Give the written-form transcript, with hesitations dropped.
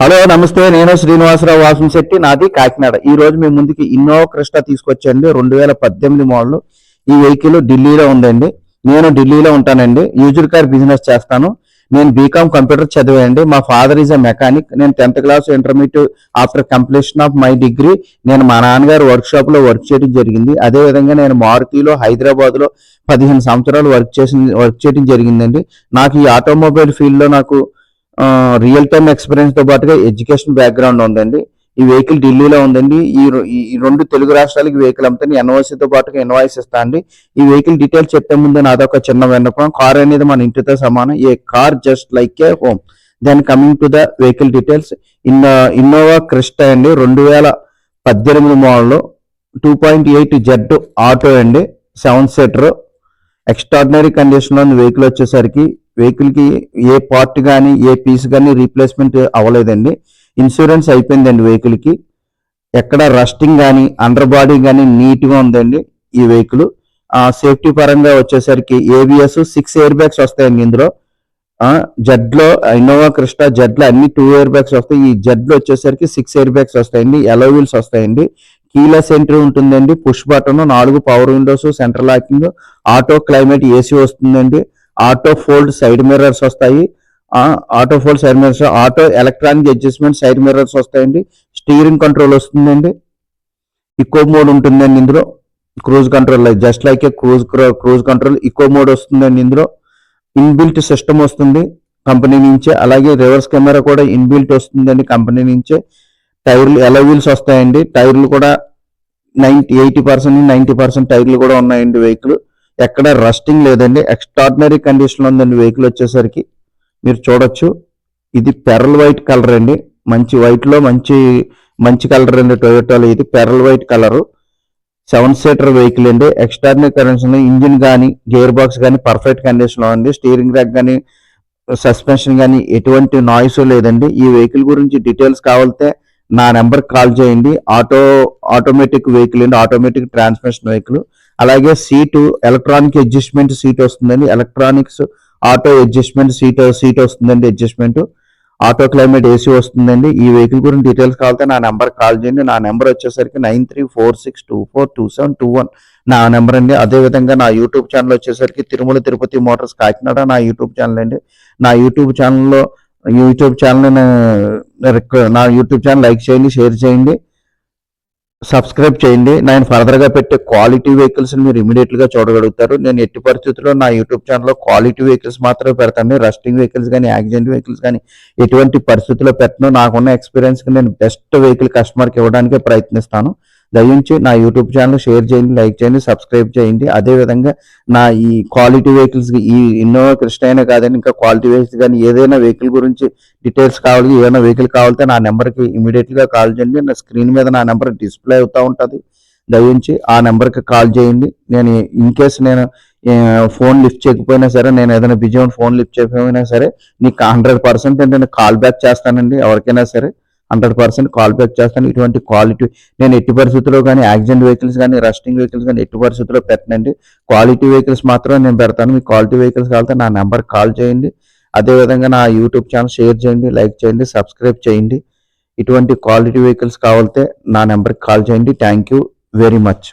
Hello నమస్తే, నేను శ్రీనివాసరావు వాసంశెట్టి, నాది కాకినాడ. ఈ రోజు మీ ముందుకి ఇన్నోవా క్రిస్టా తీసుకొచ్చండి. 2018 మోడల్. ఈ వెహికల్ ఢిల్లీలో ఉందండి. నేను ఢిల్లీలో ఉంటానండి. యూజర్ కార్ బిజినెస్ చేస్తాను. నేను బీకామ్ కంప్యూటర్ చదివానండి. మా ఫాదర్ ఈజ్ అ మెకానిక్. నేను 10th class intermediate after completion of my degree నేను మా నాన్నగారు వర్క్ షాప్ లో వర్క్ చేయడం జరిగింది. అదే విధంగా నేను మారుతిలో హైదరాబాద్ లో 15 సంవత్సరాలు వర్క్ చేయడం జరిగిందండి. నాకు ఈ ఆటోమొబైల్ ఫీల్డ్ లో నాకు రియల్ టైమ్ ఎక్స్పీరియన్స్ తో పాటుగా ఎడ్యుకేషన్ బ్యాక్గ్రౌండ్ ఉందండి. ఈ వెహికల్ ఢిల్లీలో ఉందండి. ఈ రెండు తెలుగు రాష్ట్రాలకి వెహికల్ అమ్ముతాను. ఎన్ఓసితో పాటుగా ఇన్వాయిస్ ఇస్తా అండి. ఈ వెహికల్ డీటెయిల్స్ చెప్పే ముందు నాదొక చిన్న విన్నపం. కార్ అనేది మన ఇంటితో సమానం. A car just like a home. Then coming to the vehicle details. Innova Crysta అండి, 2018 మోడల్, 2.8 జెడ్ ఆటో అండి, 7 సీటర్. ఎక్స్ట్రాడినరీ కండిషన్ లో వెహికల్ వచ్చేసరికి వెహికల్ కి ఏ పార్ట్ కానీ ఏ పీస్ కానీ రీప్లేస్మెంట్ అవ్వలేదండి. ఇన్సూరెన్స్ అయిపోయిందండి వెహికల్ కి. ఎక్కడ రస్టింగ్ కానీ అండర్ బాడీ కానీ నీట్ గా ఉందండి ఈ వెహికల్. సేఫ్టీ పరంగా వచ్చేసరికి ఏబిఎస్ 6 ఎయిర్ బ్యాగ్స్ వస్తాయండి ఇందులో. జెడ్ లో ఇన్నోవా క్రిస్టా జెడ్ లో అన్ని 2 ఎయిర్ బ్యాగ్స్ వస్తాయి. ఈ జెడ్ లో వచ్చేసరికి 6 ఎయిర్ బ్యాగ్స్ వస్తాయండి. ఎలో వీల్స్ వస్తాయండి. కీలెస్ ఎంట్రీ ఉంటుందండి. Push button, 4 power Windows, central locking, auto climate AC వస్తుందండి. ఆటో ఫోల్డ్ సైడ్ మిర్రర్స్ వస్తాయి. Auto fold side mirrors, auto electronic adjustment side mirrors వస్తాయండి. స్టీరింగ్ కంట్రోల్ వస్తుందండి. ఇకో మోడ్ ఉంటుందండి ఇందులో. క్రూజ్ కంట్రోల్ జస్ట్ లైక్ ఏ cruise control ఇకో mode వస్తుందండి ఇందులో. Inbuilt system వస్తుంది company నుంచే. అలాగే రివర్స్ కెమెరా కూడా ఇన్బిల్ట్ వస్తుందండి కంపెనీ నుంచే. టైర్లు ఎలో వీల్స్ వస్తాయండి. టైర్లు కూడా 80% 90% టైర్లు కూడా ఉన్నాయండి. వెహికల్ ఎక్కడ రస్టింగ్ లేదండి. ఎక్స్ట్రాడినరీ కండిషన్ ఉందండి వెహికల్ వచ్చేసరికి. మీరు చూడొచ్చు. ఇది పెరల్ వైట్ కలర్ అండి. మంచి వైట్ లో మంచి కలర్ అండి. టొయోటాలో ఇది pearl white colour. 7 seater vehicle అండి. Extraordinary condition. ఇంజిన్ కానీ గేర్ బాక్స్ కానీ పర్ఫెక్ట్ కండిషన్ లో ఉంది. స్టీరింగ్ ర్యాక్ కానీ సస్పెన్షన్ కానీ ఎటువంటి నాయిస్ లేదండి. ఈ వెహికల్ గురించి డీటెయిల్స్ కావాలంటే నా నెంబర్ కాల్ చేయండి. ఆటోమేటిక్ వెహికల్ అండి. Automatic transmission vehicle. అలాగే సీటు ఎలక్ట్రానిక్ అడ్జస్ట్మెంట్ సీట్ వస్తుందండి. ఎలక్ట్రానిక్స్ ఆటో అడ్జస్ట్మెంట్ సీట్ వస్తుందండి. అడ్జస్ట్మెంట్ ఆటో క్లైమేట్ ఏసీ వస్తుందండి. ఈ వెహికల్ గురించి డీటెయిల్స్ కావాలంటే నా నెంబర్ కాల్ చేయండి. నా నెంబర్ వచ్చేసరికి 9346242721 నా నెంబర్ అండి. అదేవిధంగా నా యూట్యూబ్ ఛానల్ వచ్చేసరికి తిరుమల తిరుపతి మోటార్స్ కాకినాడ నా యూట్యూబ్ ఛానల్ అండి. నా యూట్యూబ్ ఛానల్ లైక్ చేయండి, షేర్ చేయండి, సబ్స్క్రైబ్ చేయండి. నేను ఫర్దర్ గా పెట్టే క్వాలిటీ వెహికల్స్ మీరు ఇమీడియట్ గా చూడగలుగుతారు. నేను ఎట్టి పరిస్థితుల్లో నా యూట్యూబ్ ఛానల్లో క్వాలిటీ వెహికల్స్ మాత్రమే పెడతాను. రస్టింగ్ వెహికల్స్ కానీ యాక్సిడెంట్ వెహికల్స్ కానీ ఎటువంటి పరిస్థితుల్లో పెట్టను. నాకున్న ఎక్స్పీరియన్స్ కి నేను బెస్ట్ వెహికల్ కస్టమర్కి ఇవ్వడానికే ప్రయత్నిస్తాను. దయించి నా యూట్యూబ్ ఛానల్ షేర్ చేయండి, లైక్ చేయండి, సబ్స్క్రైబ్ చేయండి. అదేవిధంగా నా ఈ క్వాలిటీ వెహికల్స్ ఈ ఇన్నోవా క్రిస్టా అయినా కాదండి, ఇంకా క్వాలిటీ వెహికల్స్ కానీ ఏదైనా వెహికల్ గురించి డీటెయిల్స్ కావాలి, ఏదైనా వెహికల్ కావాలంటే నా నెంబర్కి ఇమీడియట్ గా కాల్ చేయండి. నా స్క్రీన్ మీద నా నెంబర్ డిస్ప్లే అవుతూ ఉంటుంది. దయించి ఆ నెంబర్కి కాల్ చేయండి. నేను ఇన్ కేసు నేను ఫోన్ లిఫ్ట్ చేయకపోయినా సరే, నేను ఏదైనా బిజీ ఫోన్ లిఫ్ట్ చేయకపోయినా సరే నీకు 100% నేను కాల్ బ్యాక్ చేస్తానండి. ఎవరికైనా సరే 100% కాల్ బ్యాక్ చేస్తాను. ఇటువంటి క్వాలిటీ నేను ఎట్టి పరిస్థితుల్లో కానీ యాక్సిడెంట్ వెహికల్స్ కానీ రస్టింగ్ వెహికల్స్ కానీ ఎట్టి పరిస్థితుల్లో పెట్టనండి. క్వాలిటీ వెహికల్స్ మాత్రం నేను పెడతాను. మీకు క్వాలిటీ వెహికల్స్ కావాలంటే నా నెంబర్ కాల్ చేయండి. అదేవిధంగా నా యూట్యూబ్ ఛానల్ షేర్ చేయండి, లైక్ చేయండి, సబ్స్క్రైబ్ చేయండి. ఇటువంటి క్వాలిటీ వెహికల్స్ కావాలంటే నా నెంబర్కి కాల్ చేయండి. Thank you very much.